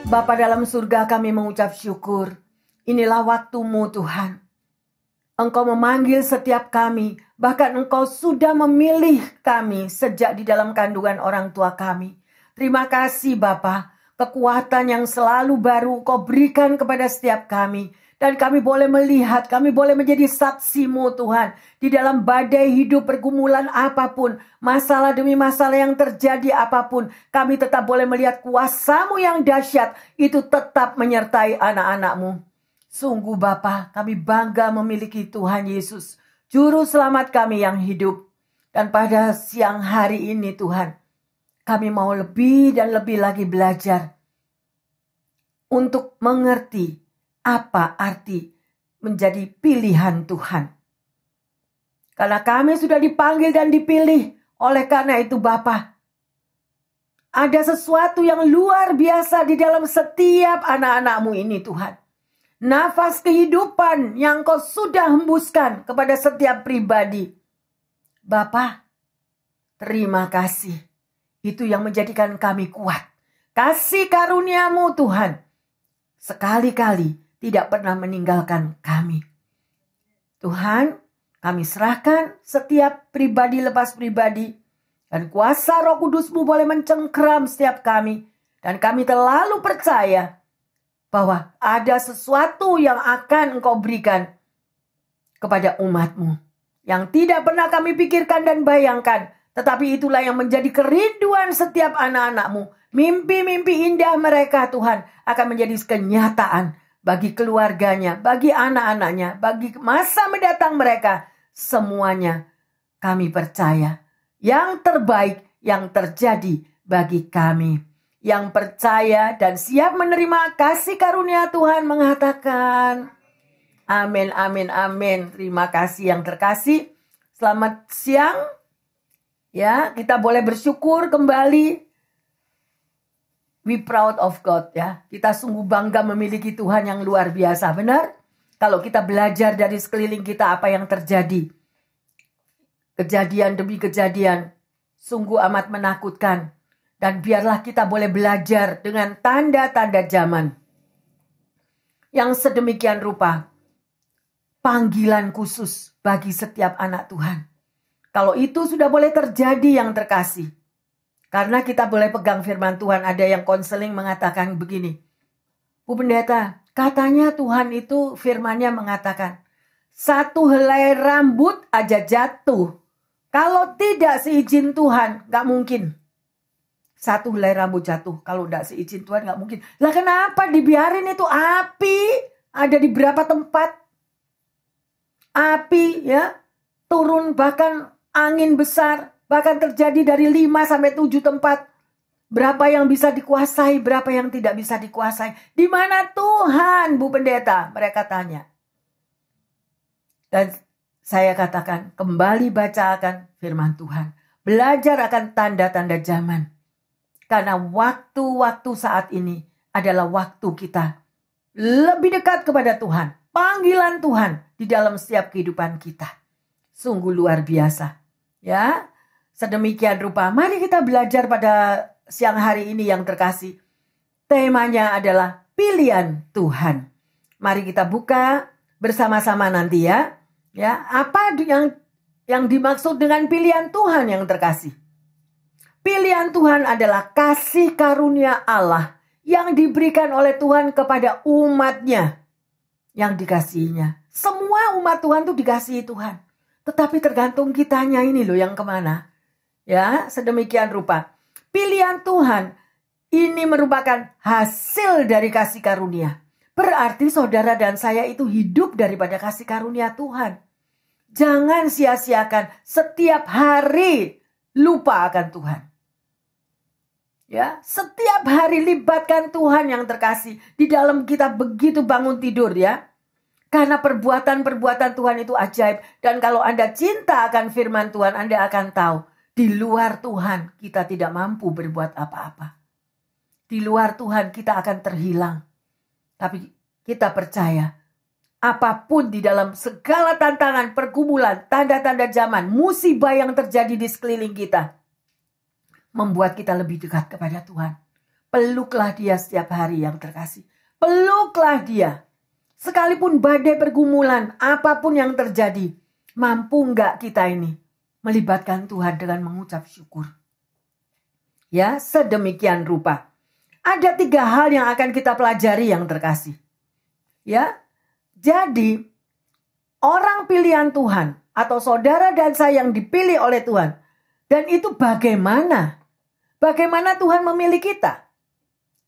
Bapa dalam surga, kami mengucap syukur. Inilah waktu-Mu Tuhan. Engkau memanggil setiap kami, bahkan Engkau sudah memilih kami sejak di dalam kandungan orang tua kami. Terima kasih Bapa, kekuatan yang selalu baru Engkau berikan kepada setiap kami. Dan kami boleh melihat, kami boleh menjadi saksi-Mu Tuhan. Di dalam badai hidup, pergumulan apapun, masalah demi masalah yang terjadi apapun, kami tetap boleh melihat kuasa-Mu yang dahsyat itu tetap menyertai anak-anak-Mu. Sungguh Bapa, kami bangga memiliki Tuhan Yesus, Juru Selamat kami yang hidup. Dan pada siang hari ini Tuhan, kami mau lebih dan lebih lagi belajar untuk mengerti apa arti menjadi pilihan Tuhan. Karena kami sudah dipanggil dan dipilih. Oleh karena itu Bapa, ada sesuatu yang luar biasa di dalam setiap anak-anak-Mu ini Tuhan. Nafas kehidupan yang Kau sudah hembuskan kepada setiap pribadi. Bapa, terima kasih. Itu yang menjadikan kami kuat. Kasih karunia-Mu Tuhan sekali-kali tidak pernah meninggalkan kami. Tuhan, kami serahkan setiap pribadi lepas pribadi. Dan kuasa Roh Kudus-Mu boleh mencengkeram setiap kami. Dan kami terlalu percaya bahwa ada sesuatu yang akan Engkau berikan kepada umat-Mu. Yang tidak pernah kami pikirkan dan bayangkan. Tetapi itulah yang menjadi kerinduan setiap anak-anak-Mu. Mimpi-mimpi indah mereka Tuhan akan menjadi kenyataan bagi keluarganya, bagi anak-anaknya, bagi masa mendatang mereka. Semuanya kami percaya yang terbaik yang terjadi bagi kami. Yang percaya dan siap menerima kasih karunia Tuhan mengatakan amin, amin, amin. Terima kasih yang terkasih. Selamat siang. Ya, kita boleh bersyukur kembali. We proud of God ya. Kita sungguh bangga memiliki Tuhan yang luar biasa. Benar? Kalau kita belajar dari sekeliling kita apa yang terjadi. Kejadian demi kejadian. Sungguh amat menakutkan. Dan biarlah kita boleh belajar dengan tanda-tanda zaman. Yang sedemikian rupa. Panggilan khusus bagi setiap anak Tuhan. Kalau itu sudah boleh terjadi yang terkasih. Karena kita boleh pegang firman Tuhan. Ada yang konseling mengatakan begini. Bu Pendeta, katanya Tuhan itu firmannya mengatakan. Satu helai rambut aja jatuh. Kalau tidak seizin Tuhan, gak mungkin. Satu helai rambut jatuh. Kalau tidak seizin Tuhan gak mungkin. Lah kenapa dibiarin itu api? Ada di berapa tempat? Api ya. Turun bahkan angin besar. Bahkan terjadi dari 5 sampai 7 tempat. Berapa yang bisa dikuasai, berapa yang tidak bisa dikuasai. Di mana Tuhan, Bu Pendeta? Mereka tanya. Dan saya katakan, kembali baca akan firman Tuhan. Belajar akan tanda-tanda zaman. Karena waktu-waktu saat ini adalah waktu kita lebih dekat kepada Tuhan. Panggilan Tuhan di dalam setiap kehidupan kita. Sungguh luar biasa. Ya. Sedemikian rupa, mari kita belajar pada siang hari ini yang terkasih. Temanya adalah pilihan Tuhan. Mari kita buka bersama-sama nanti ya. Ya, apa yang dimaksud dengan pilihan Tuhan yang terkasih? Pilihan Tuhan adalah kasih karunia Allah yang diberikan oleh Tuhan kepada umatnya yang dikasihinya. Semua umat Tuhan itu dikasihi Tuhan. Tetapi tergantung kitanya ini loh yang kemana. Ya, sedemikian rupa. Pilihan Tuhan ini merupakan hasil dari kasih karunia. Berarti saudara dan saya itu hidup daripada kasih karunia Tuhan. Jangan sia-siakan setiap hari lupa akan Tuhan. Ya, setiap hari libatkan Tuhan yang terkasih di dalam kita begitu bangun tidur ya. Karena perbuatan-perbuatan Tuhan itu ajaib. Dan kalau Anda cinta akan firman Tuhan, Anda akan tahu. Di luar Tuhan kita tidak mampu berbuat apa-apa. Di luar Tuhan kita akan terhilang. Tapi kita percaya apapun di dalam segala tantangan, pergumulan, tanda-tanda zaman, musibah yang terjadi di sekeliling kita, membuat kita lebih dekat kepada Tuhan. Peluklah dia setiap hari yang terkasih. Peluklah dia. Sekalipun badai pergumulan, apapun yang terjadi, mampu enggak kita ini melibatkan Tuhan dengan mengucap syukur? Ya, sedemikian rupa. Ada 3 hal yang akan kita pelajari yang terkasih. Ya, jadi orang pilihan Tuhan atau saudara dan saya yang dipilih oleh Tuhan. Dan itu bagaimana? Bagaimana Tuhan memilih kita?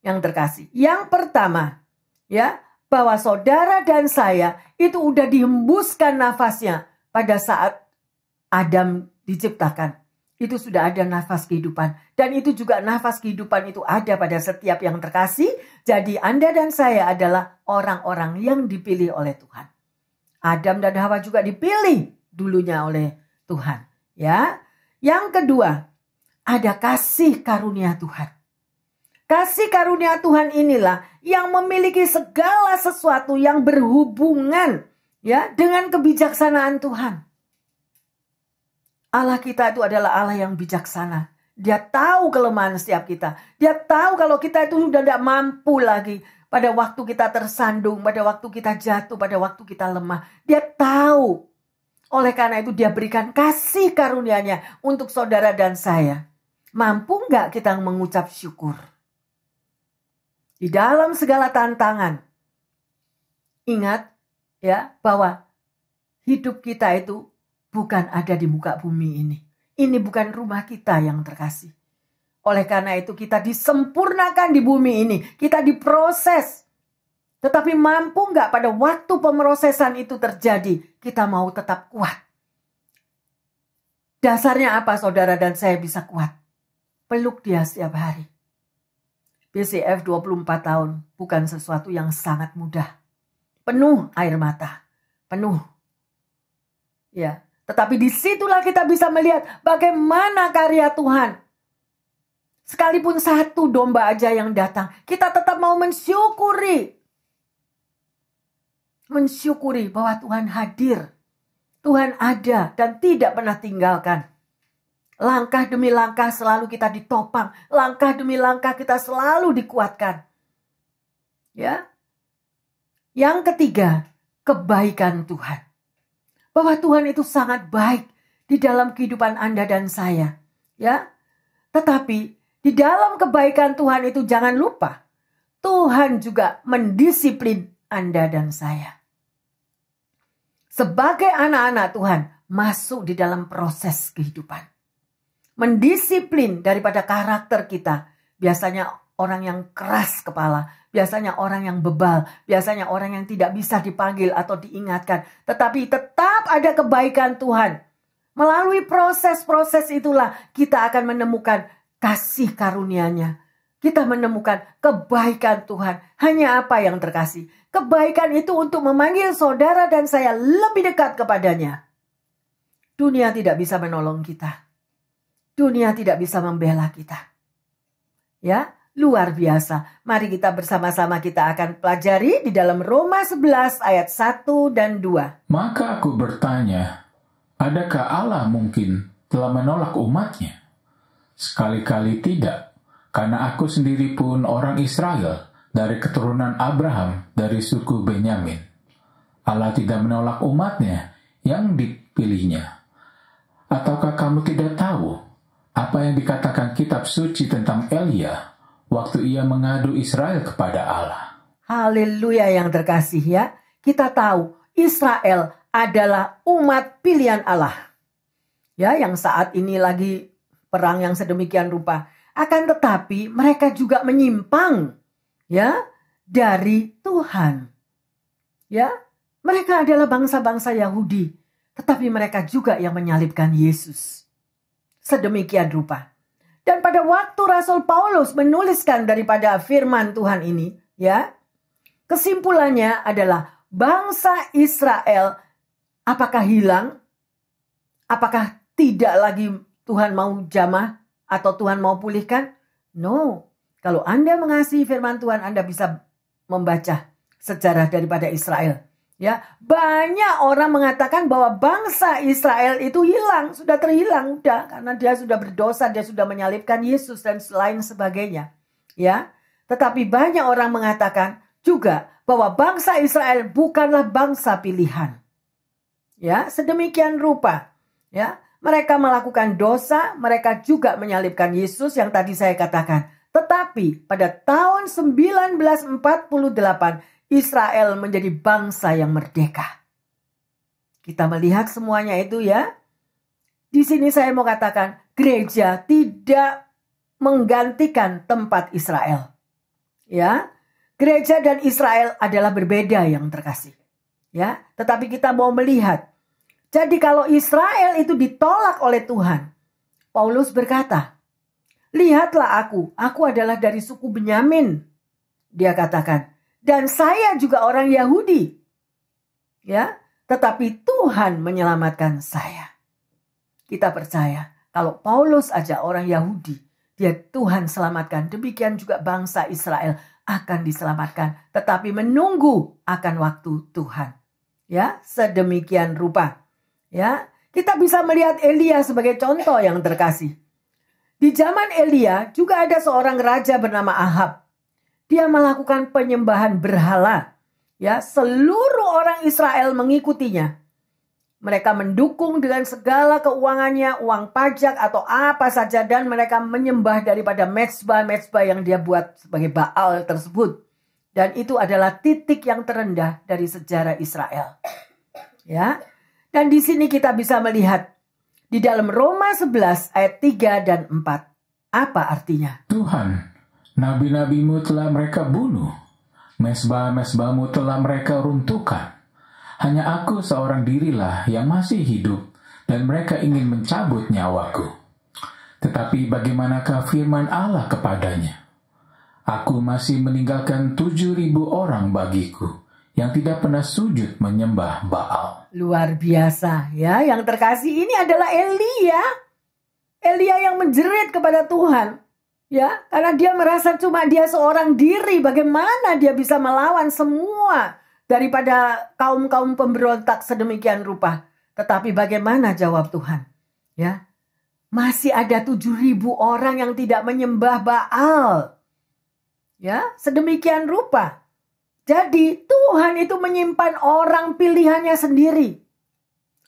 Yang terkasih. Yang pertama, ya, bahwa saudara dan saya itu udah dihembuskan nafasnya pada saat Adam diciptakan. Itu sudah ada nafas kehidupan. Dan itu juga nafas kehidupan itu ada pada setiap yang terkasih. Jadi Anda dan saya adalah orang-orang yang dipilih oleh Tuhan. Adam dan Hawa juga dipilih dulunya oleh Tuhan. Ya. Yang kedua, ada kasih karunia Tuhan. Kasih karunia Tuhan inilah yang memiliki segala sesuatu yang berhubungan ya dengan kebijaksanaan Tuhan. Allah kita itu adalah Allah yang bijaksana. Dia tahu kelemahan setiap kita. Dia tahu kalau kita itu sudah tidak mampu lagi. Pada waktu kita tersandung, pada waktu kita jatuh, pada waktu kita lemah. Dia tahu. Oleh karena itu dia berikan kasih karunia-Nya untuk saudara dan saya. Mampu nggak kita mengucap syukur? Di dalam segala tantangan, ingat ya bahwa hidup kita itu bukan ada di muka bumi ini. Ini bukan rumah kita yang terkasih. Oleh karena itu kita disempurnakan di bumi ini. Kita diproses. Tetapi mampu nggak pada waktu pemrosesan itu terjadi, kita mau tetap kuat? Dasarnya apa saudara dan saya bisa kuat? Peluk dia setiap hari. BCF 24 tahun bukan sesuatu yang sangat mudah. Penuh air mata. Penuh. Ya, tetapi disitulah kita bisa melihat bagaimana karya Tuhan. Sekalipun 1 domba aja yang datang, kita tetap mau mensyukuri. Mensyukuri bahwa Tuhan hadir. Tuhan ada dan tidak pernah tinggalkan. Langkah demi langkah selalu kita ditopang. Langkah demi langkah kita selalu dikuatkan. Ya. Yang ketiga, kebaikan Tuhan. Bahwa Tuhan itu sangat baik di dalam kehidupan Anda dan saya. Ya. Tetapi di dalam kebaikan Tuhan itu jangan lupa, Tuhan juga mendisiplin Anda dan saya. Sebagai anak-anak Tuhan, masuk di dalam proses kehidupan. Mendisiplin daripada karakter kita. Biasanya orang yang keras kepala. Biasanya orang yang bebal. Biasanya orang yang tidak bisa dipanggil atau diingatkan. Tetapi tetap ada kebaikan Tuhan. Melalui proses-proses itulah kita akan menemukan kasih karunia-Nya. Kita menemukan kebaikan Tuhan. Hanya apa yang terkasih? Kebaikan itu untuk memanggil saudara dan saya lebih dekat kepadanya. Dunia tidak bisa menolong kita. Dunia tidak bisa membela kita. Ya, luar biasa. Mari kita bersama-sama kita akan pelajari di dalam Roma 11 ayat 1 dan 2. Maka aku bertanya, adakah Allah mungkin telah menolak umatnya? Sekali-kali tidak, karena aku sendiri pun orang Israel, dari keturunan Abraham, dari suku Benyamin. Allah tidak menolak umatnya yang dipilihnya. Ataukah kamu tidak tahu apa yang dikatakan kitab suci tentang Elia waktu ia mengadu Israel kepada Allah? Haleluya yang terkasih ya. Kita tahu Israel adalah umat pilihan Allah. Ya, yang saat ini lagi perang yang sedemikian rupa. Akan tetapi mereka juga menyimpang ya dari Tuhan. Ya, mereka adalah bangsa-bangsa Yahudi, tetapi mereka juga yang menyalibkan Yesus. Sedemikian rupa. Dan pada waktu Rasul Paulus menuliskan daripada firman Tuhan ini, ya, kesimpulannya adalah bangsa Israel apakah hilang? Apakah tidak lagi Tuhan mau jamah atau Tuhan mau pulihkan? No. Kalau Anda mengasihi firman Tuhan, Anda bisa membaca sejarah daripada Israel. Ya, banyak orang mengatakan bahwa bangsa Israel itu hilang, sudah terhilang, udah, karena dia sudah berdosa, dia sudah menyalibkan Yesus dan lain sebagainya. Ya, tetapi banyak orang mengatakan juga bahwa bangsa Israel bukanlah bangsa pilihan. Ya, sedemikian rupa. Ya, mereka melakukan dosa, mereka juga menyalibkan Yesus yang tadi saya katakan. Tetapi pada tahun 1948 Israel menjadi bangsa yang merdeka. Kita melihat semuanya itu ya. Di sini saya mau katakan, gereja tidak menggantikan tempat Israel. Ya, gereja dan Israel adalah berbeda yang terkasih. Ya, tetapi kita mau melihat. Jadi kalau Israel itu ditolak oleh Tuhan, Paulus berkata, "Lihatlah aku adalah dari suku Benyamin." Dia katakan, "Dan saya juga orang Yahudi." Ya, tetapi Tuhan menyelamatkan saya. Kita percaya kalau Paulus aja orang Yahudi, dia Tuhan selamatkan. Demikian juga bangsa Israel akan diselamatkan, tetapi menunggu akan waktu Tuhan. Ya, sedemikian rupa. Ya, kita bisa melihat Elia sebagai contoh yang terkasih. Di zaman Elia juga ada seorang raja bernama Ahab. Dia melakukan penyembahan berhala. Ya, seluruh orang Israel mengikutinya. Mereka mendukung dengan segala keuangannya, uang pajak atau apa saja, dan mereka menyembah daripada mezbah-mezbah yang dia buat sebagai Baal tersebut. Dan itu adalah titik yang terendah dari sejarah Israel. Ya. Dan di sini kita bisa melihat di dalam Roma 11 ayat 3 dan 4. Apa artinya? Tuhan, nabi-nabimu telah mereka bunuh. Mezbah-mezbahmu telah mereka runtuhkan. Hanya aku seorang dirilah yang masih hidup dan mereka ingin mencabut nyawaku. Tetapi bagaimanakah firman Allah kepadanya? Aku masih meninggalkan 7.000 orang bagiku yang tidak pernah sujud menyembah Baal. Luar biasa ya, yang terkasih ini adalah Elia. Elia yang menjerit kepada Tuhan. Ya, karena dia merasa cuma dia seorang diri, bagaimana dia bisa melawan semua daripada kaum-kaum pemberontak sedemikian rupa. Tetapi bagaimana jawab Tuhan? Ya, masih ada 7.000 orang yang tidak menyembah Baal. Ya, sedemikian rupa. Jadi Tuhan itu menyimpan orang pilihannya sendiri.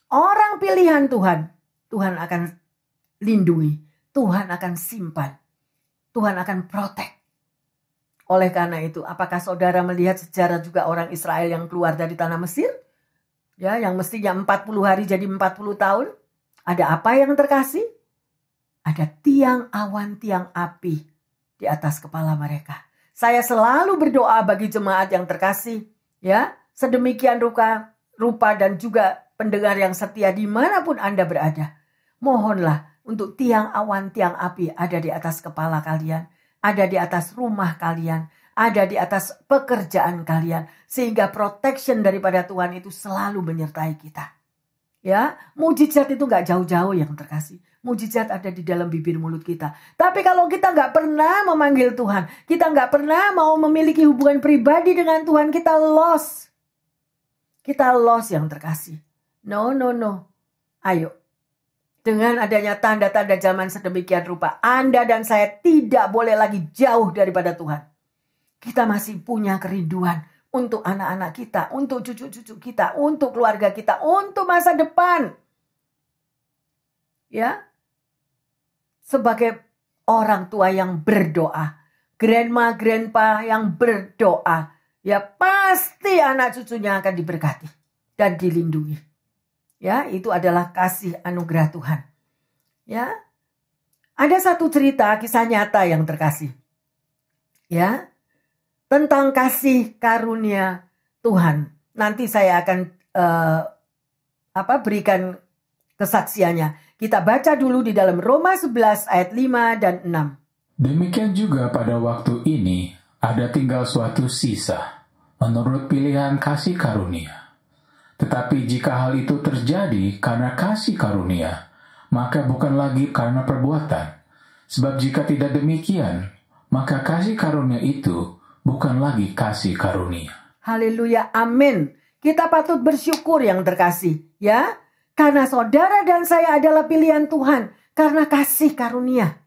Orang pilihan Tuhan. Tuhan akan lindungi. Tuhan akan simpan. Tuhan akan protect. Oleh karena itu, apakah saudara melihat sejarah juga orang Israel yang keluar dari tanah Mesir? Ya, yang mestinya 40 hari jadi 40 tahun. Ada apa yang terkasih? Ada tiang awan, tiang api di atas kepala mereka. Saya selalu berdoa bagi jemaat yang terkasih, ya, sedemikian rupa dan juga pendengar yang setia dimanapun Anda berada. Mohonlah untuk tiang awan, tiang api ada di atas kepala kalian, ada di atas rumah kalian, ada di atas pekerjaan kalian, sehingga protection daripada Tuhan itu selalu menyertai kita. Ya, mujizat itu gak jauh-jauh yang terkasih. Mujizat ada di dalam bibir mulut kita. Tapi kalau kita gak pernah memanggil Tuhan, kita gak pernah mau memiliki hubungan pribadi dengan Tuhan, kita lost. Kita lost yang terkasih. No. Ayo. Dengan adanya tanda-tanda zaman sedemikian rupa, Anda dan saya tidak boleh lagi jauh daripada Tuhan. Kita masih punya kerinduan untuk anak-anak kita, untuk cucu-cucu kita, untuk keluarga kita, untuk masa depan. Ya. Sebagai orang tua yang berdoa, grandma, grandpa yang berdoa, ya pasti anak cucunya akan diberkati dan dilindungi. Ya, itu adalah kasih anugerah Tuhan. Ya. Ada satu cerita kisah nyata yang terkasih. Ya. Tentang kasih karunia Tuhan. Nanti saya akan berikan kesaksiannya. Kita baca dulu di dalam Roma 11 ayat 5 dan 6. Demikian juga pada waktu ini ada tinggal suatu sisa menurut pilihan kasih karunia. Tetapi jika hal itu terjadi karena kasih karunia, maka bukan lagi karena perbuatan. Sebab jika tidak demikian, maka kasih karunia itu bukan lagi kasih karunia. Haleluya, amin. Kita patut bersyukur yang terkasih, ya. Karena saudara dan saya adalah pilihan Tuhan karena kasih karunia.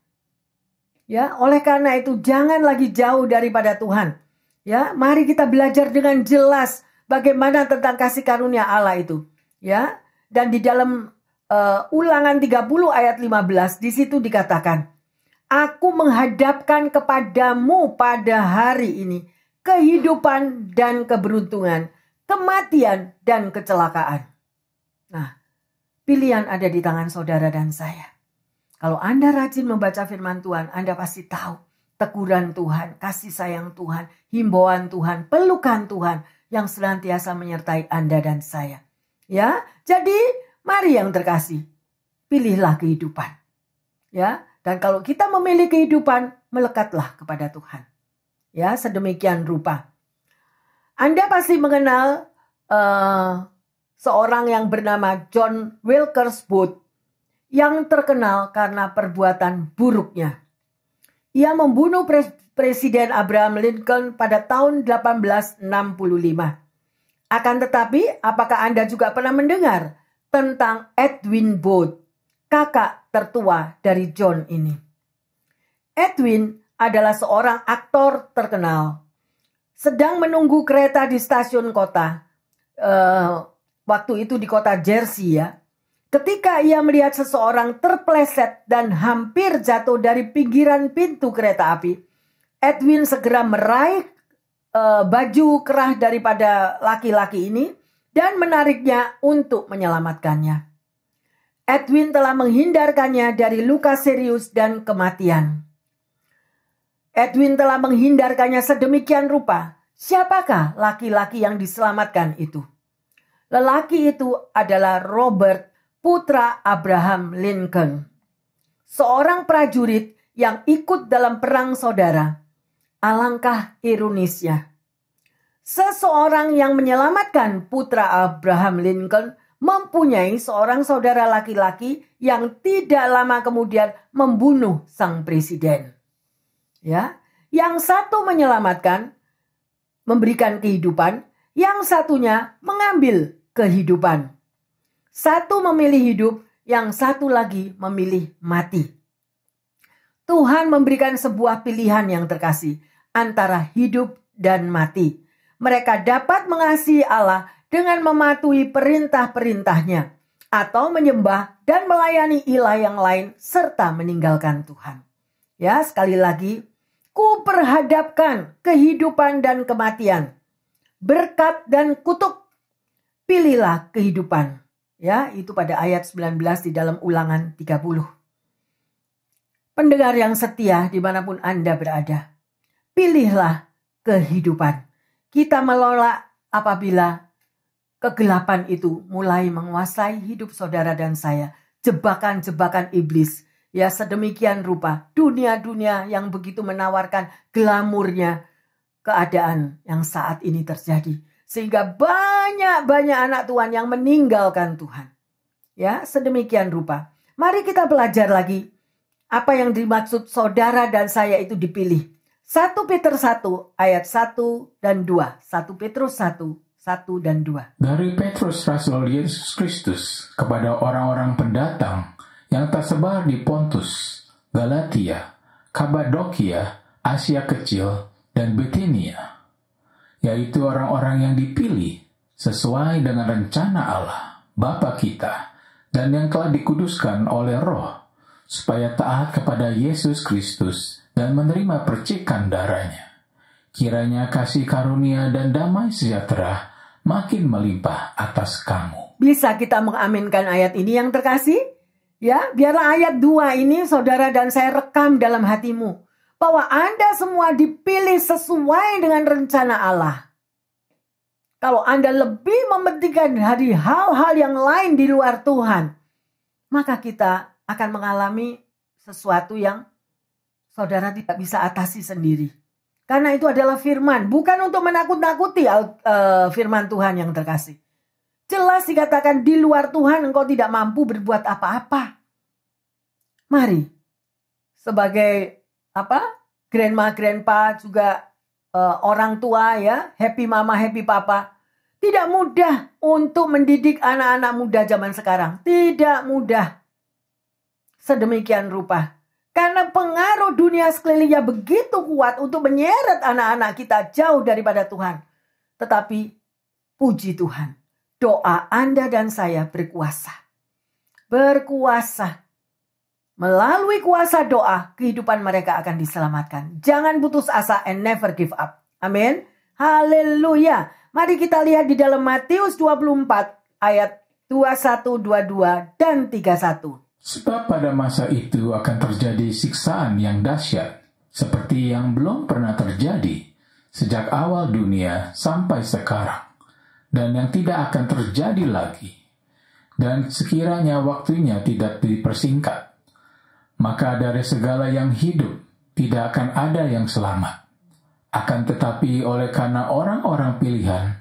Ya, oleh karena itu jangan lagi jauh daripada Tuhan. Ya, mari kita belajar dengan jelas bagaimana tentang kasih karunia Allah itu. Ya, dan di dalam Ulangan 30 ayat 15 di situ dikatakan, Aku menghadapkan kepadamu pada hari ini kehidupan dan keberuntungan, kematian dan kecelakaan. Nah, pilihan ada di tangan saudara dan saya. Kalau Anda rajin membaca firman Tuhan, Anda pasti tahu teguran Tuhan, kasih sayang Tuhan, himbauan Tuhan, pelukan Tuhan yang senantiasa menyertai Anda dan saya. Ya, jadi mari yang terkasih, pilihlah kehidupan. Ya, dan kalau kita memilih kehidupan, melekatlah kepada Tuhan. Ya, sedemikian rupa. Anda pasti mengenal seorang yang bernama John Wilkes Booth yang terkenal karena perbuatan buruknya. Ia membunuh Presiden Abraham Lincoln pada tahun 1865. Akan tetapi, apakah Anda juga pernah mendengar tentang Edwin Booth, kakak tertua dari John ini? Edwin adalah seorang aktor terkenal. Sedang menunggu kereta di stasiun kota. Waktu itu di kota Jersey ya. Ketika ia melihat seseorang terpleset dan hampir jatuh dari pinggiran pintu kereta api, Edwin segera meraih baju kerah daripada laki-laki ini dan menariknya untuk menyelamatkannya. Edwin telah menghindarkannya dari luka serius dan kematian. Edwin telah menghindarkannya sedemikian rupa. Siapakah laki-laki yang diselamatkan itu? Lelaki itu adalah Robert, putra Abraham Lincoln. Seorang prajurit yang ikut dalam perang saudara. Alangkah ironisnya. Seseorang yang menyelamatkan putra Abraham Lincoln mempunyai seorang saudara laki-laki yang tidak lama kemudian membunuh sang presiden. Ya, yang satu menyelamatkan, memberikan kehidupan, yang satunya mengambil kehidupan. Satu memilih hidup, yang satu lagi memilih mati. Tuhan memberikan sebuah pilihan yang terkasih antara hidup dan mati. Mereka dapat mengasihi Allah dengan mematuhi perintah-perintahnya atau menyembah dan melayani ilah yang lain serta meninggalkan Tuhan. Ya, sekali lagi, ku perhadapkan kehidupan dan kematian, berkat dan kutuk. Pilihlah kehidupan. Ya, itu pada ayat 19 di dalam Ulangan 30. Pendengar yang setia dimanapun Anda berada, pilihlah kehidupan. Kita menolak apabila kegelapan itu mulai menguasai hidup saudara dan saya. Jebakan-jebakan iblis. Ya, sedemikian rupa dunia-dunia yang begitu menawarkan glamurnya keadaan yang saat ini terjadi. Sehingga banyak anak Tuhan yang meninggalkan Tuhan. Ya, sedemikian rupa. Mari kita belajar lagi apa yang dimaksud saudara dan saya itu dipilih. 1 Petrus 1 ayat 1 dan 2. 1 Petrus 1, 1 dan 2. Dari Petrus Rasul Yesus Kristus kepada orang-orang pendatang yang tersebar di Pontus, Galatia, Kapadokia, Asia Kecil, dan Bitinia, yaitu orang-orang yang dipilih sesuai dengan rencana Allah, Bapa kita, dan yang telah dikuduskan oleh Roh, supaya taat kepada Yesus Kristus dan menerima percikan darahnya. Kiranya kasih karunia dan damai sejahtera makin melimpah atas kamu. Bisa kita mengaminkan ayat ini yang terkasih? Ya, biarlah ayat 2 ini saudara dan saya rekam dalam hatimu. Bahwa Anda semua dipilih sesuai dengan rencana Allah. Kalau Anda lebih mementingkan dari hal-hal yang lain di luar Tuhan, maka kita akan mengalami sesuatu yang saudara tidak bisa atasi sendiri. Karena itu adalah firman, bukan untuk menakut-nakuti firman Tuhan yang terkasih. Jelas dikatakan di luar Tuhan engkau tidak mampu berbuat apa-apa. Mari, sebagai grandma, grandpa, juga orang tua ya, happy mama, happy papa. Tidak mudah untuk mendidik anak-anak muda zaman sekarang. Tidak mudah. Sedemikian rupa. Karena pengaruh dunia sekelilingnya begitu kuat untuk menyeret anak-anak kita jauh daripada Tuhan. Tetapi puji Tuhan, doa Anda dan saya berkuasa. Berkuasa. Melalui kuasa doa, kehidupan mereka akan diselamatkan. Jangan putus asa and never give up. Amin. Haleluya. Mari kita lihat di dalam Matius 24 ayat 21, 22, dan 31. Sebab pada masa itu akan terjadi siksaan yang dahsyat, seperti yang belum pernah terjadi sejak awal dunia sampai sekarang, dan yang tidak akan terjadi lagi. Dan sekiranya waktunya tidak dipersingkat, maka dari segala yang hidup tidak akan ada yang selamat. Akan tetapi oleh karena orang-orang pilihan,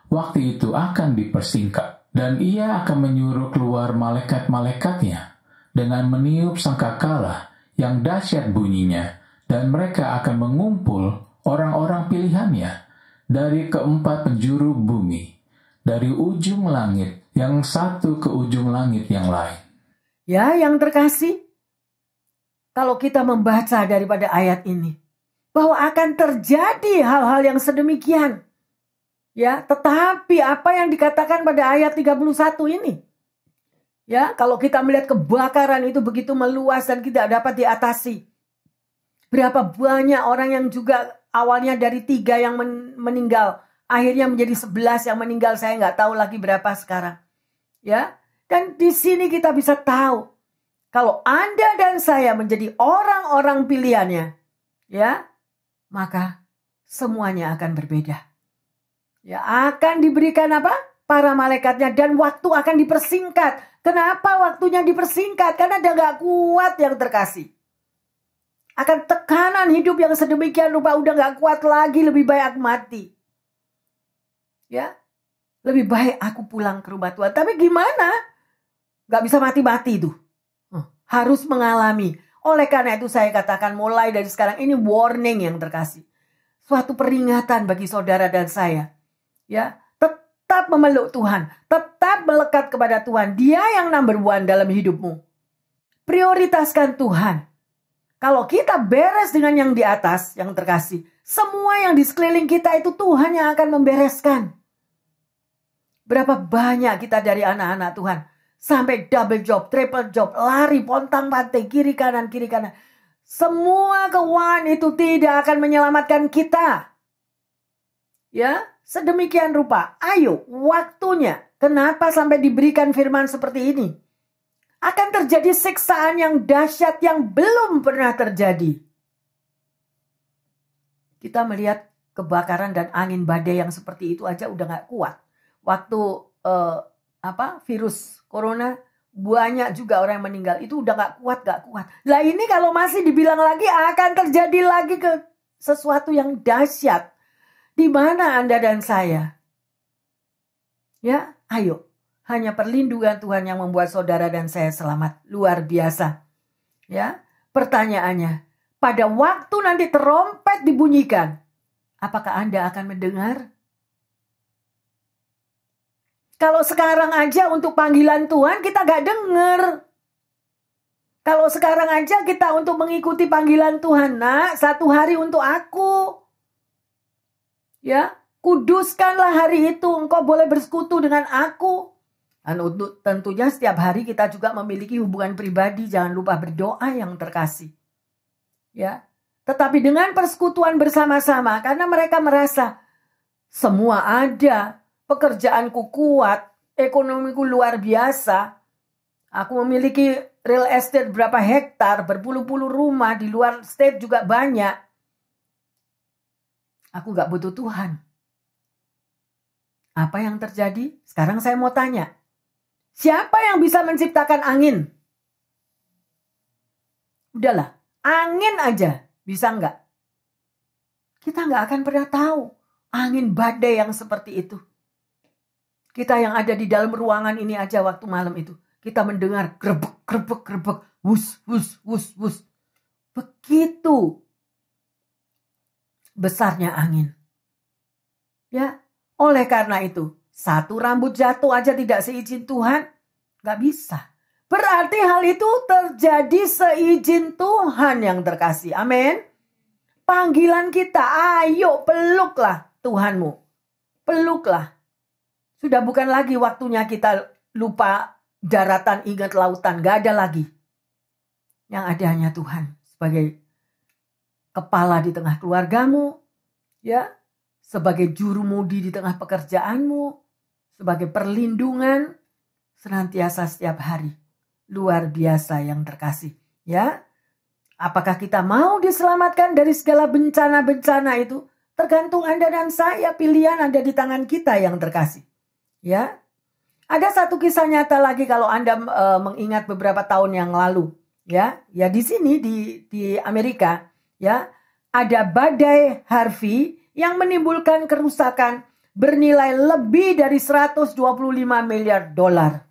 waktu itu akan dipersingkat, dan ia akan menyuruh keluar malaikat-malaikatnya dengan meniup sangkakala yang dahsyat bunyinya, dan mereka akan mengumpul orang-orang pilihannya dari keempat penjuru bumi, dari ujung langit yang satu ke ujung langit yang lain. Ya, yang terkasih, kalau kita membaca daripada ayat ini, bahwa akan terjadi hal-hal yang sedemikian. Ya, tetapi apa yang dikatakan pada ayat 31 ini? Ya, kalau kita melihat kebakaran itu begitu meluas dan tidak dapat diatasi. Berapa banyak orang yang juga awalnya dari 3 yang meninggal, akhirnya menjadi 11 yang meninggal, saya nggak tahu lagi berapa sekarang. Ya, dan di sini kita bisa tahu kalau Anda dan saya menjadi orang-orang pilihannya, ya, maka semuanya akan berbeda. Ya, akan diberikan apa? Para malaikatnya, dan waktu akan dipersingkat. Kenapa waktunya dipersingkat? Karena dia gak kuat yang terkasih. Akan tekanan hidup yang sedemikian rupa, udah gak kuat lagi, lebih baik aku mati. Ya, lebih baik aku pulang ke rumah Tuhan. Tapi gimana? Gak bisa mati-mati itu. Harus mengalami. Oleh karena itu saya katakan mulai dari sekarang ini warning yang terkasih. Suatu peringatan bagi saudara dan saya. Ya, tetap memeluk Tuhan. Tetap melekat kepada Tuhan. Dia yang number 1 dalam hidupmu. Prioritaskan Tuhan. Kalau kita beres dengan yang di atas, yang terkasih, semua yang di sekeliling kita itu Tuhan yang akan membereskan. Berapa banyak kita dari anak-anak Tuhan sampai double job, triple job, lari pontang-panting, kiri kanan. Semua keuangan itu tidak akan menyelamatkan kita. Ya, sedemikian rupa. Ayo, waktunya. Kenapa sampai diberikan firman seperti ini? Akan terjadi siksaan yang dahsyat yang belum pernah terjadi. Kita melihat kebakaran dan angin badai yang seperti itu aja udah gak kuat. Waktu virus corona, banyak juga orang yang meninggal. Itu udah gak kuat. Lah ini kalau masih dibilang lagi akan terjadi lagi ke sesuatu yang dahsyat. Di mana Anda dan saya? Ya, ayo. Hanya perlindungan Tuhan yang membuat saudara dan saya selamat. Luar biasa. Ya, pertanyaannya, pada waktu nanti terompet dibunyikan, apakah Anda akan mendengar? Kalau sekarang aja untuk panggilan Tuhan kita gak dengar. Kalau sekarang aja kita untuk mengikuti panggilan Tuhan, nak, 1 hari untuk aku. Ya, kuduskanlah hari itu, engkau boleh bersekutu dengan aku. Dan untuk tentunya setiap hari kita juga memiliki hubungan pribadi, jangan lupa berdoa yang terkasih. Ya, tetapi dengan persekutuan bersama-sama, karena mereka merasa semua ada. Pekerjaanku kuat, ekonomiku luar biasa. Aku memiliki real estate berapa hektar, berpuluh-puluh rumah, di luar state juga banyak. Aku gak butuh Tuhan. Apa yang terjadi? Sekarang saya mau tanya. Siapa yang bisa menciptakan angin? Udahlah, angin aja. Bisa gak? Kita gak akan pernah tahu angin badai yang seperti itu. Kita yang ada di dalam ruangan ini aja waktu malam itu. Kita mendengar grebek. Wus, wus, wus, wus. Begitu besarnya angin. Ya, oleh karena itu, satu rambut jatuh aja tidak seizin Tuhan, gak bisa. Berarti hal itu terjadi seizin Tuhan yang terkasih. Amin. Panggilan kita, ayo peluklah Tuhanmu. Peluklah. Sudah bukan lagi waktunya kita lupa daratan, ingat lautan. Gak ada lagi. Yang ada hanya Tuhan sebagai kepala di tengah keluargamu. Ya, sebagai jurumudi di tengah pekerjaanmu. Sebagai perlindungan senantiasa setiap hari. Luar biasa yang terkasih. Ya, apakah kita mau diselamatkan dari segala bencana-bencana itu? Tergantung Anda dan saya, pilihan ada di tangan kita yang terkasih. Ya, ada satu kisah nyata lagi kalau Anda mengingat beberapa tahun yang lalu. Ya di sini di Amerika, ya, ada badai Harvey yang menimbulkan kerusakan bernilai lebih dari 125 miliar dolar.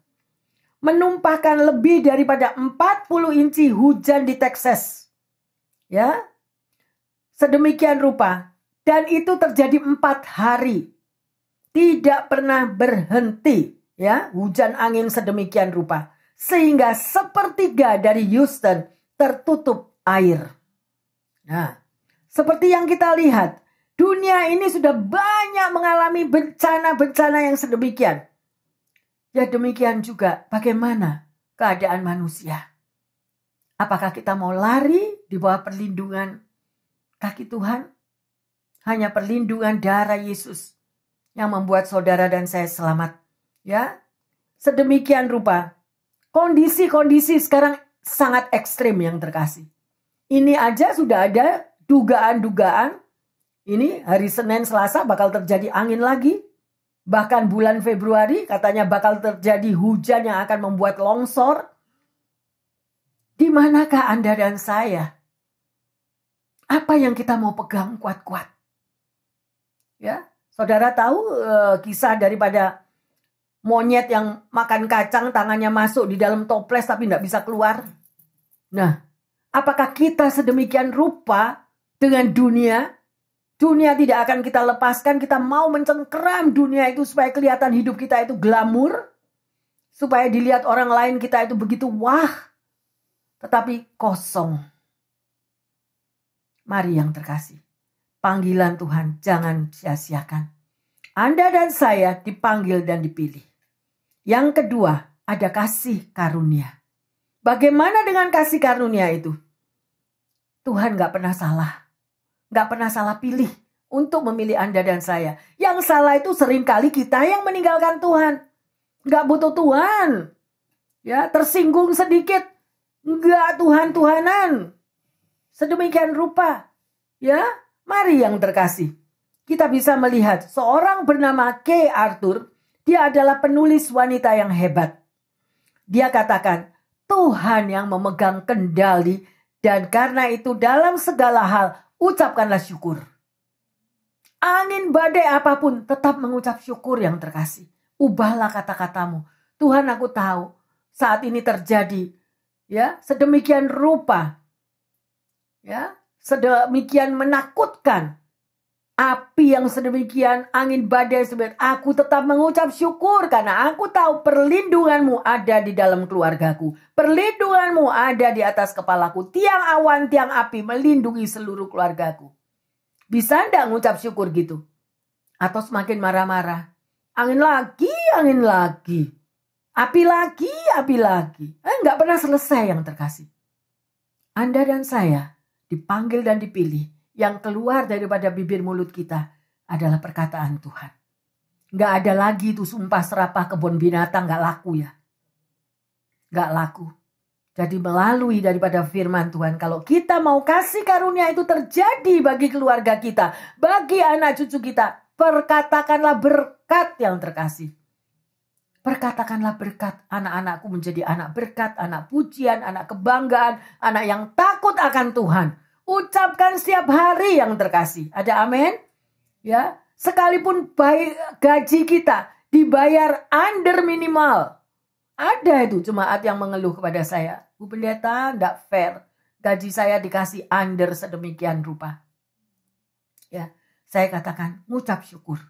Menumpahkan lebih daripada 40 inci hujan di Texas. Ya. Sedemikian rupa. Dan itu terjadi 4 hari. Tidak pernah berhenti. Ya, hujan angin sedemikian rupa. Sehingga sepertiga dari Houston tertutup air. Nah, seperti yang kita lihat. Dunia ini sudah banyak mengalami bencana-bencana yang sedemikian. Ya demikian juga bagaimana keadaan manusia. Apakah kita mau lari di bawah perlindungan kaki Tuhan? Hanya perlindungan darah Yesus yang membuat saudara dan saya selamat. Ya, sedemikian rupa. Kondisi-kondisi sekarang sangat ekstrim yang terkasih. Ini aja sudah ada dugaan-dugaan. Ini hari Senin Selasa bakal terjadi angin lagi. Bahkan bulan Februari katanya bakal terjadi hujan yang akan membuat longsor. Di manakah Anda dan saya? Apa yang kita mau pegang kuat-kuat? Ya, saudara tahu kisah daripada monyet yang makan kacang, tangannya masuk di dalam toples tapi tidak bisa keluar. Nah, apakah kita sedemikian rupa dengan dunia? Dunia tidak akan kita lepaskan, kita mau mencengkeram dunia itu supaya kelihatan hidup kita itu glamur. Supaya dilihat orang lain kita itu begitu wah. Tetapi kosong. Mari yang terkasih. Panggilan Tuhan jangan sia-siakan. Anda dan saya dipanggil dan dipilih. Yang kedua, ada kasih karunia. Bagaimana dengan kasih karunia itu? Tuhan gak pernah salah. Gak pernah salah pilih untuk memilih Anda dan saya. Yang salah itu seringkali kita yang meninggalkan Tuhan. Gak butuh Tuhan. Ya, tersinggung sedikit. Gak Tuhan-Tuhanan. Sedemikian rupa. Ya, mari yang terkasih. Kita bisa melihat seorang bernama Kay Arthur. Dia adalah penulis wanita yang hebat. Dia katakan, Tuhan yang memegang kendali. Dan karena itu dalam segala hal, ucapkanlah syukur. Angin badai apapun tetap mengucap syukur yang terkasih. Ubahlah kata-katamu. Tuhan, aku tahu saat ini terjadi ya sedemikian rupa. Ya, sedemikian menakutkan. Api yang sedemikian, angin badai sedemikian. Aku tetap mengucap syukur karena aku tahu perlindunganmu ada di dalam keluargaku. Perlindunganmu ada di atas kepalaku. Tiang awan, tiang api melindungi seluruh keluargaku. Bisa enggak ngucap syukur gitu? Atau semakin marah-marah? Angin lagi, angin lagi. Api lagi, api lagi. Enggak pernah selesai yang terkasih. Anda dan saya dipanggil dan dipilih. Yang keluar daripada bibir mulut kita adalah perkataan Tuhan. Gak ada lagi tuh sumpah serapah kebun binatang, gak laku ya. Gak laku. Jadi melalui daripada firman Tuhan, kalau kita mau kasih karunia itu terjadi bagi keluarga kita, bagi anak cucu kita, perkatakanlah berkat yang terkasih. Perkatakanlah berkat, anak-anakku menjadi anak berkat, anak pujian, anak kebanggaan, anak yang takut akan Tuhan. Ucapkan setiap hari yang terkasih. Ada amin? Ya, sekalipun gaji kita dibayar under minimal. Ada itu jemaat yang mengeluh kepada saya. Bu Pendeta, enggak fair. Gaji saya dikasih under sedemikian rupa. Ya, saya katakan ngucap syukur.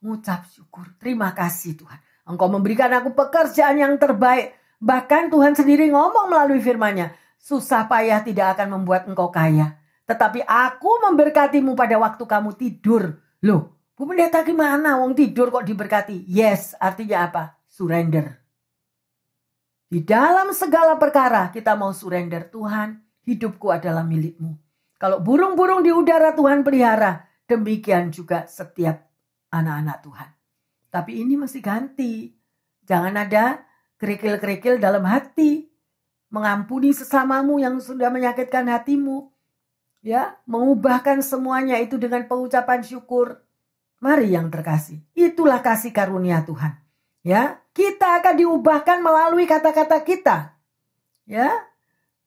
Ngucap syukur. Terima kasih Tuhan. Engkau memberikan aku pekerjaan yang terbaik. Bahkan Tuhan sendiri ngomong melalui firman-Nya. Susah payah tidak akan membuat engkau kaya. Tetapi aku memberkatimu pada waktu kamu tidur. Loh, Bu Pendeta gimana? Wong tidur kok diberkati? Yes, artinya apa? Surrender. Di dalam segala perkara kita mau surrender. Tuhan, hidupku adalah milikmu. Kalau burung-burung di udara Tuhan pelihara, demikian juga setiap anak-anak Tuhan. Tapi ini mesti ganti. Jangan ada kerikil-kerikil dalam hati. Mengampuni sesamamu yang sudah menyakitkan hatimu. Ya, mengubahkan semuanya itu dengan pengucapan syukur. Mari yang terkasih, itulah kasih karunia Tuhan. Ya, kita akan diubahkan melalui kata-kata kita. Ya,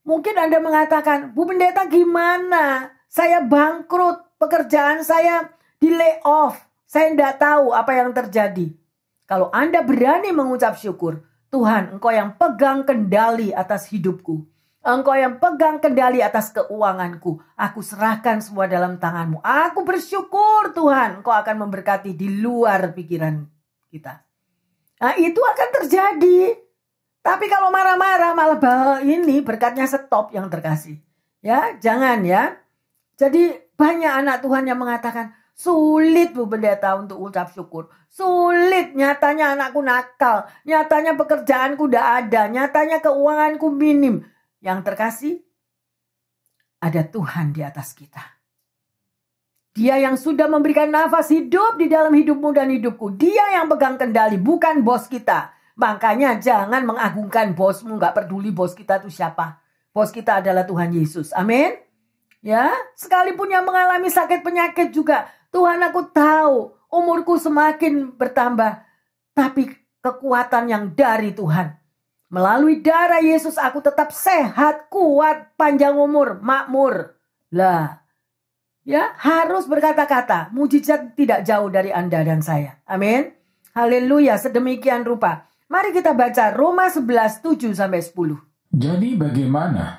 mungkin Anda mengatakan, Bu Pendeta gimana? Saya bangkrut, pekerjaan saya di lay off. Saya tidak tahu apa yang terjadi. Kalau Anda berani mengucap syukur, Tuhan, Engkau yang pegang kendali atas hidupku. Engkau yang pegang kendali atas keuanganku. Aku serahkan semua dalam tangan-Mu. Aku bersyukur Tuhan, Engkau akan memberkati di luar pikiran kita. Nah, itu akan terjadi. Tapi kalau marah-marah malah ini berkatnya stop yang terkasih. Ya, jangan ya. Jadi banyak anak Tuhan yang mengatakan, sulit Bu Pendeta untuk ucap syukur. Sulit, nyatanya anakku nakal. Nyatanya pekerjaanku tidak ada. Nyatanya keuanganku minim. Yang terkasih, ada Tuhan di atas kita. Dia yang sudah memberikan nafas hidup di dalam hidupmu dan hidupku. Dia yang pegang kendali, bukan bos kita. Makanya jangan mengagungkan bosmu. Gak peduli bos kita itu siapa. Bos kita adalah Tuhan Yesus. Amin. Ya, sekalipun yang mengalami sakit penyakit juga. Tuhan, aku tahu umurku semakin bertambah. Tapi kekuatan yang dari Tuhan. Melalui darah Yesus aku tetap sehat, kuat, panjang umur, makmur. Lah, ya harus berkata-kata. Mujizat tidak jauh dari Anda dan saya. Amin. Haleluya, sedemikian rupa. Mari kita baca Roma 11, 7-10. Jadi bagaimana?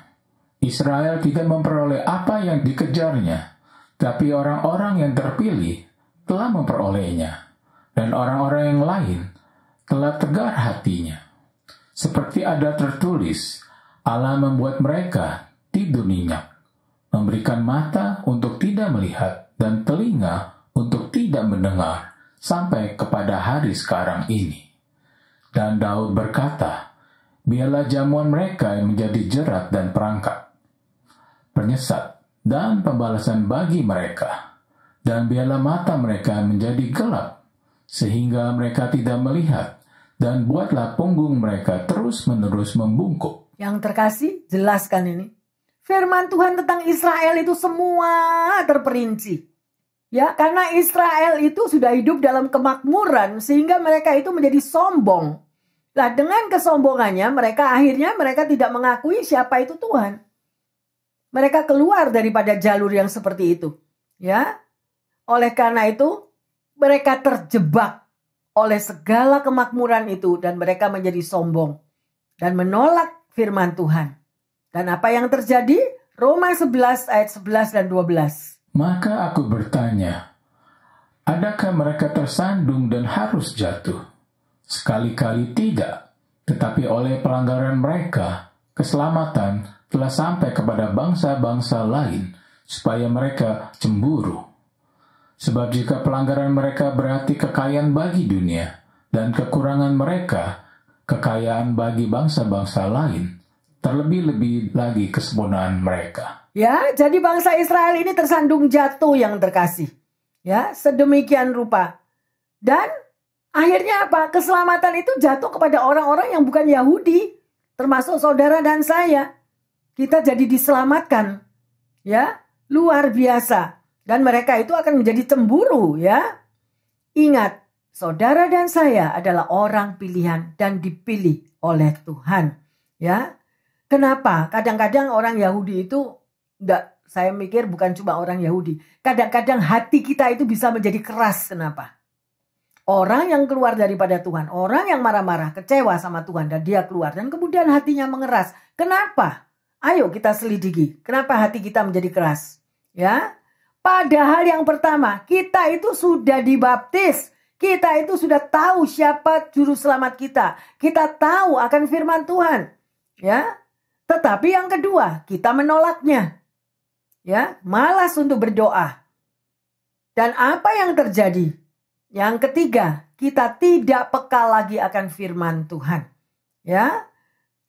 Israel tidak memperoleh apa yang dikejarnya, tapi orang-orang yang terpilih telah memperolehnya. Dan orang-orang yang lain telah tegar hatinya. Seperti ada tertulis, Allah membuat mereka tidur nyenyak, memberikan mata untuk tidak melihat dan telinga untuk tidak mendengar sampai kepada hari sekarang ini. Dan Daud berkata, biarlah jamuan mereka yang menjadi jerat dan perangkap, penyesat dan pembalasan bagi mereka. Dan biarlah mata mereka menjadi gelap, sehingga mereka tidak melihat. Dan buatlah punggung mereka terus-menerus membungkuk. Yang terkasih, jelaskan ini. Firman Tuhan tentang Israel itu semua terperinci. Ya, karena Israel itu sudah hidup dalam kemakmuran sehingga mereka itu menjadi sombong. Nah, dengan kesombongannya mereka tidak mengakui siapa itu Tuhan. Mereka keluar daripada jalur yang seperti itu. Ya. Oleh karena itu mereka terjebak oleh segala kemakmuran itu dan mereka menjadi sombong dan menolak firman Tuhan. Dan apa yang terjadi? Roma 11 ayat 11 dan 12. Maka aku bertanya, adakah mereka tersandung dan harus jatuh? Sekali-kali tidak, tetapi oleh pelanggaran mereka, keselamatan telah sampai kepada bangsa-bangsa lain, supaya mereka cemburu. Sebab jika pelanggaran mereka berarti kekayaan bagi dunia, dan kekurangan mereka, kekayaan bagi bangsa-bangsa lain, terlebih-lebih lagi kesempurnaan mereka. Ya, jadi bangsa Israel ini tersandung jatuh yang terkasih. Ya, sedemikian rupa. Dan akhirnya apa? Keselamatan itu jatuh kepada orang-orang yang bukan Yahudi, termasuk saudara dan saya. Kita jadi diselamatkan. Ya, luar biasa. Dan mereka itu akan menjadi cemburu, ya. Ingat, saudara dan saya adalah orang pilihan dan dipilih oleh Tuhan, ya. Kenapa? Kadang-kadang orang Yahudi itu saya mikir bukan cuma orang Yahudi. Kadang-kadang hati kita itu bisa menjadi keras. Kenapa? Orang yang keluar daripada Tuhan, orang yang marah-marah, kecewa sama Tuhan, dan dia keluar, dan kemudian hatinya mengeras. Kenapa? Ayo kita selidiki. Kenapa hati kita menjadi keras? Ya, padahal yang pertama, kita itu sudah dibaptis. Kita itu sudah tahu siapa juru selamat kita. Kita tahu akan firman Tuhan. Ya, tetapi yang kedua, kita menolaknya. Ya, malas untuk berdoa. Dan apa yang terjadi? Yang ketiga, kita tidak peka lagi akan firman Tuhan. Ya.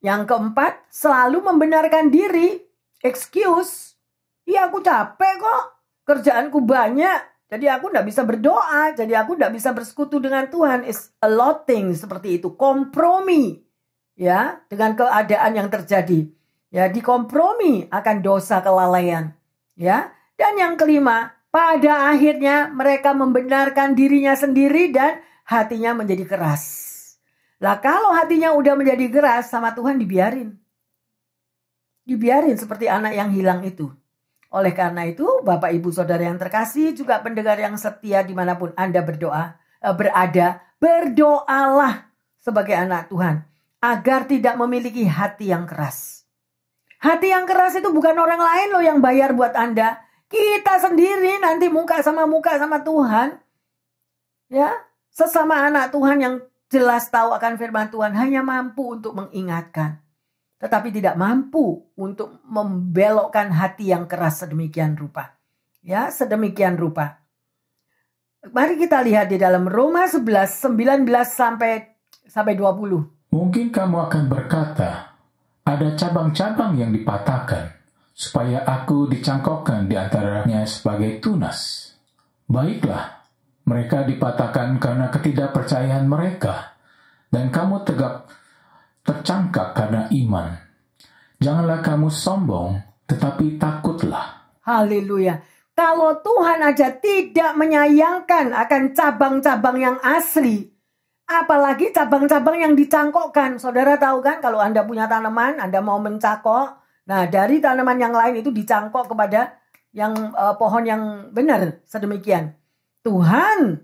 Yang keempat, selalu membenarkan diri. Excuse. Iya, aku capek kok. Kerjaanku banyak. Jadi aku tidak bisa berdoa. Jadi aku tidak bisa bersekutu dengan Tuhan. It's a lot things seperti itu. Kompromi. Ya, dengan keadaan yang terjadi. Ya, dikompromi akan dosa kelalaian. Ya. Dan yang kelima, pada akhirnya mereka membenarkan dirinya sendiri dan hatinya menjadi keras. Lah kalau hatinya udah menjadi keras sama Tuhan dibiarin. Dibiarin seperti anak yang hilang itu. Oleh karena itu Bapak Ibu Saudara yang terkasih juga pendengar yang setia dimanapun Anda berada. Berdoalah sebagai anak Tuhan. Agar tidak memiliki hati yang keras. Hati yang keras itu bukan orang lain loh yang bayar buat Anda. Kita sendiri nanti muka sama Tuhan. Ya, sesama anak Tuhan yang jelas tahu akan firman Tuhan hanya mampu untuk mengingatkan. Tetapi tidak mampu untuk membelokkan hati yang keras sedemikian rupa. Ya, sedemikian rupa. Mari kita lihat di dalam Roma 11, 19 sampai 20. Mungkin kamu akan berkata, ada cabang-cabang yang dipatahkan, supaya aku dicangkokkan di antaranya sebagai tunas. Baiklah, mereka dipatahkan karena ketidakpercayaan mereka, dan kamu tercangkak karena iman. Janganlah kamu sombong, tetapi takutlah. Haleluya. Kalau Tuhan aja tidak menyayangkan akan cabang-cabang yang asli, apalagi cabang-cabang yang dicangkokkan. Saudara tahu kan kalau Anda punya tanaman, Anda mau mencangkok, nah, dari tanaman yang lain itu dicangkok kepada yang pohon yang benar. Sedemikian. Tuhan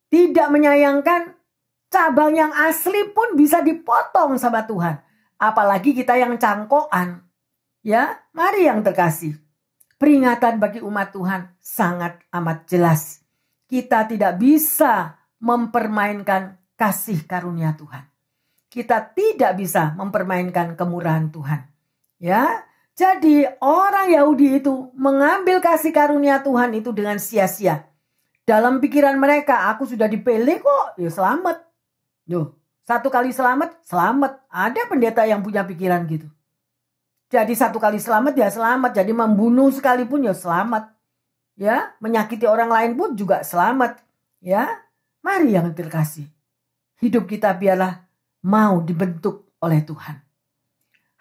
tidak menyayangkan cabang yang asli pun bisa dipotong sama Tuhan. Apalagi kita yang cangkokan. Ya, mari yang terkasih. Peringatan bagi umat Tuhan sangat amat jelas. Kita tidak bisa mempermainkan kasih karunia Tuhan. Kita tidak bisa mempermainkan kemurahan Tuhan. Ya, jadi orang Yahudi itu mengambil kasih karunia Tuhan itu dengan sia-sia. Dalam pikiran mereka, aku sudah dipilih kok, ya selamat. Loh, satu kali selamat, selamat. Ada pendeta yang punya pikiran gitu. Jadi satu kali selamat ya selamat. Jadi membunuh sekalipun ya selamat. Ya, menyakiti orang lain pun juga selamat. Ya, mari yang terkasih. Hidup kita biarlah mau dibentuk oleh Tuhan.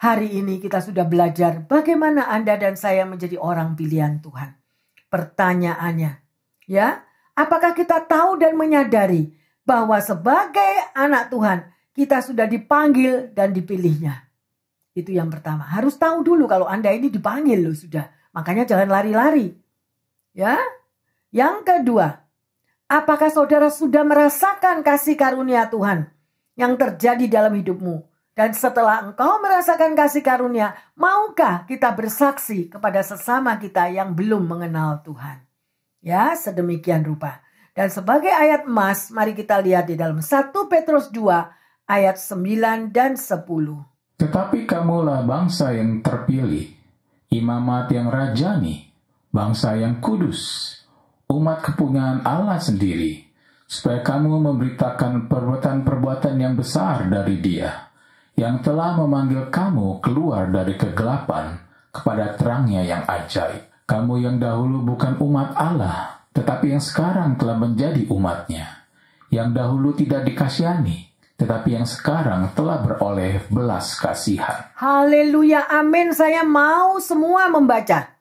Hari ini kita sudah belajar bagaimana Anda dan saya menjadi orang pilihan Tuhan. Pertanyaannya, ya, apakah kita tahu dan menyadari bahwa sebagai anak Tuhan kita sudah dipanggil dan dipilihnya? Itu yang pertama. Harus tahu dulu kalau Anda ini dipanggil loh sudah. Makanya jangan lari-lari. Ya. Yang kedua, apakah saudara sudah merasakan kasih karunia Tuhan yang terjadi dalam hidupmu? Dan setelah engkau merasakan kasih karunia, maukah kita bersaksi kepada sesama kita yang belum mengenal Tuhan? Ya, sedemikian rupa. Dan sebagai ayat emas, mari kita lihat di dalam 1 Petrus 2 ayat 9 dan 10. Tetapi kamulah bangsa yang terpilih, imamat yang rajani, bangsa yang kudus, umat kepunyaan Allah sendiri, supaya kamu memberitakan perbuatan-perbuatan yang besar dari Dia, yang telah memanggil kamu keluar dari kegelapan kepada terangnya yang ajaib. Kamu yang dahulu bukan umat Allah, tetapi yang sekarang telah menjadi umat-Nya. Yang dahulu tidak dikasihani, tetapi yang sekarang telah beroleh belas kasihan. Haleluya, amin. Saya mau semua membaca.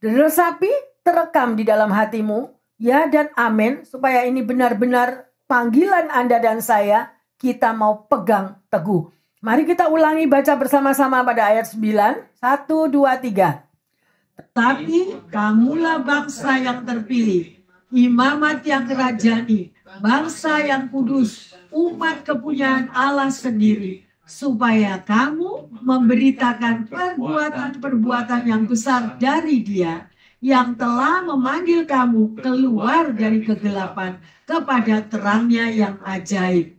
Resapi terekam di dalam hatimu, ya dan amin, supaya ini benar-benar panggilan Anda dan saya, kita mau pegang teguh. Mari kita ulangi baca bersama-sama pada ayat 9. 1, 2, 3. Tetapi kamulah bangsa yang terpilih, imamat yang kerajani, bangsa yang kudus, umat kepunyaan Allah sendiri, supaya kamu memberitakan perbuatan-perbuatan yang besar dari Dia yang telah memanggil kamu keluar dari kegelapan kepada terangnya yang ajaib.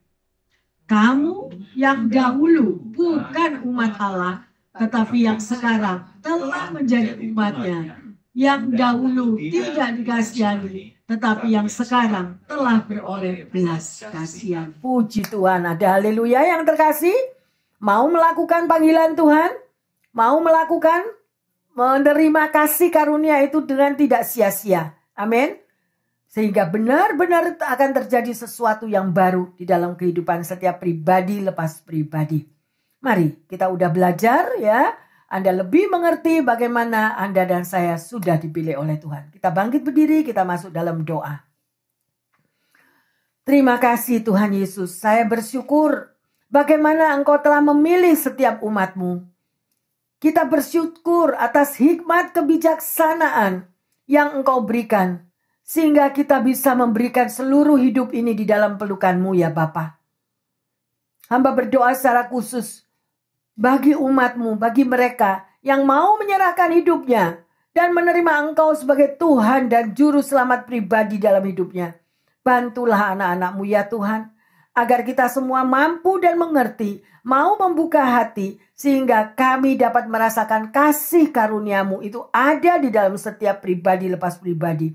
Kamu yang dahulu bukan umat Allah, tetapi yang sekarang telah menjadi umatnya. Yang dahulu tidak dikasihani, tetapi yang sekarang telah beroleh belas kasihan. Puji Tuhan, ada haleluya yang terkasih. Mau melakukan panggilan Tuhan, mau melakukan menerima kasih karunia itu dengan tidak sia-sia. Amin. Sehingga benar-benar akan terjadi sesuatu yang baru di dalam kehidupan setiap pribadi lepas pribadi. Mari kita udah belajar ya. Anda lebih mengerti bagaimana Anda dan saya sudah dipilih oleh Tuhan. Kita bangkit berdiri, kita masuk dalam doa. Terima kasih Tuhan Yesus. Saya bersyukur bagaimana Engkau telah memilih setiap umat-Mu. Kita bersyukur atas hikmat kebijaksanaan yang Engkau berikan. Sehingga kita bisa memberikan seluruh hidup ini di dalam pelukan-Mu ya Bapa. Hamba berdoa secara khusus bagi umat-Mu, bagi mereka yang mau menyerahkan hidupnya dan menerima Engkau sebagai Tuhan dan Juru Selamat pribadi dalam hidupnya. Bantulah anak-anak-Mu ya Tuhan, agar kita semua mampu dan mengerti, mau membuka hati, sehingga kami dapat merasakan kasih karunia-Mu itu ada di dalam setiap pribadi lepas pribadi.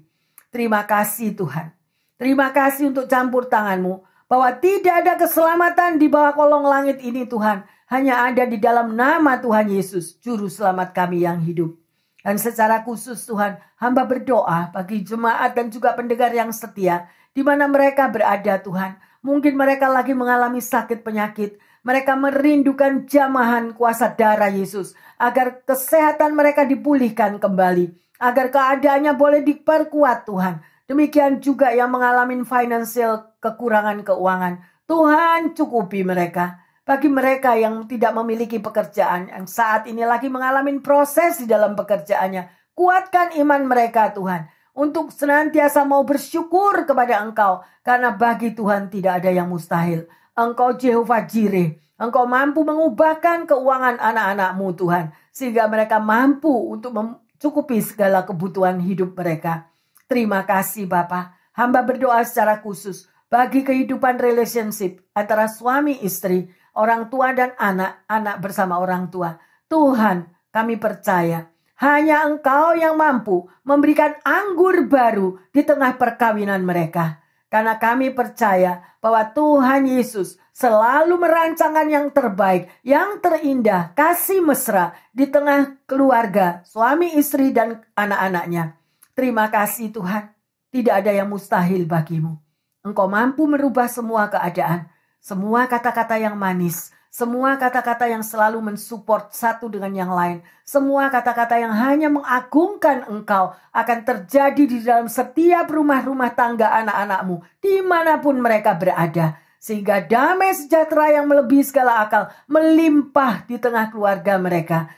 Terima kasih Tuhan. Terima kasih untuk campur tangan-Mu, bahwa tidak ada keselamatan di bawah kolong langit ini Tuhan. Hanya ada di dalam nama Tuhan Yesus, Juru Selamat kami yang hidup. Dan secara khusus Tuhan, hamba berdoa bagi jemaat dan juga pendengar yang setia, di mana mereka berada Tuhan. Mungkin mereka lagi mengalami sakit penyakit. Mereka merindukan jamahan kuasa darah Yesus, agar kesehatan mereka dipulihkan kembali. Agar keadaannya boleh diperkuat Tuhan. Demikian juga yang mengalami financial kekurangan keuangan. Tuhan cukupi mereka. Bagi mereka yang tidak memiliki pekerjaan, yang saat ini lagi mengalami proses di dalam pekerjaannya, kuatkan iman mereka Tuhan. Untuk senantiasa mau bersyukur kepada Engkau. Karena bagi Tuhan tidak ada yang mustahil. Engkau Jehovah Jireh. Engkau mampu mengubahkan keuangan anak-anak-Mu Tuhan. Sehingga mereka mampu untuk cukupi segala kebutuhan hidup mereka. Terima kasih Bapa. Hamba berdoa secara khusus bagi kehidupan relationship antara suami istri, orang tua dan anak, anak bersama orang tua. Tuhan, kami percaya hanya Engkau yang mampu memberikan anggur baru di tengah perkawinan mereka. Karena kami percaya bahwa Tuhan Yesus selalu merancangkan yang terbaik, yang terindah, kasih mesra di tengah keluarga, suami, istri, dan anak-anaknya. Terima kasih Tuhan, tidak ada yang mustahil bagimu. Engkau mampu merubah semua keadaan, semua kata-kata yang manis, semua kata-kata yang selalu mensupport satu dengan yang lain, semua kata-kata yang hanya mengagungkan Engkau akan terjadi di dalam setiap rumah-rumah tangga anak-anak-Mu, dimanapun mereka berada. Sehingga damai sejahtera yang melebihi segala akal melimpah di tengah keluarga mereka.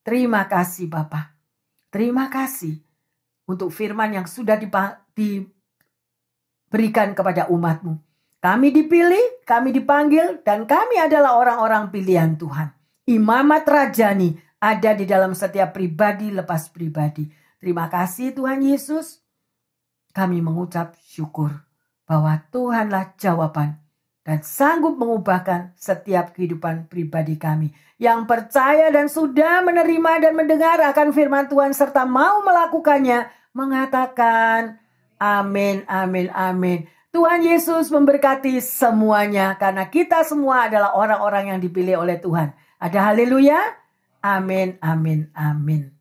Terima kasih Bapa. Terima kasih untuk firman yang sudah diberikan kepada umat-Mu. Kami dipilih, kami dipanggil, dan kami adalah orang-orang pilihan Tuhan. Imamat rajani ada di dalam setiap pribadi lepas pribadi. Terima kasih Tuhan Yesus. Kami mengucap syukur bahwa Tuhanlah jawaban dan sanggup mengubahkan setiap kehidupan pribadi kami. Yang percaya dan sudah menerima dan mendengar akan firman Tuhan serta mau melakukannya, mengatakan amin, amin, amin. Tuhan Yesus memberkati semuanya karena kita semua adalah orang-orang yang dipilih oleh Tuhan. Ada haleluya? Amin, amin, amin.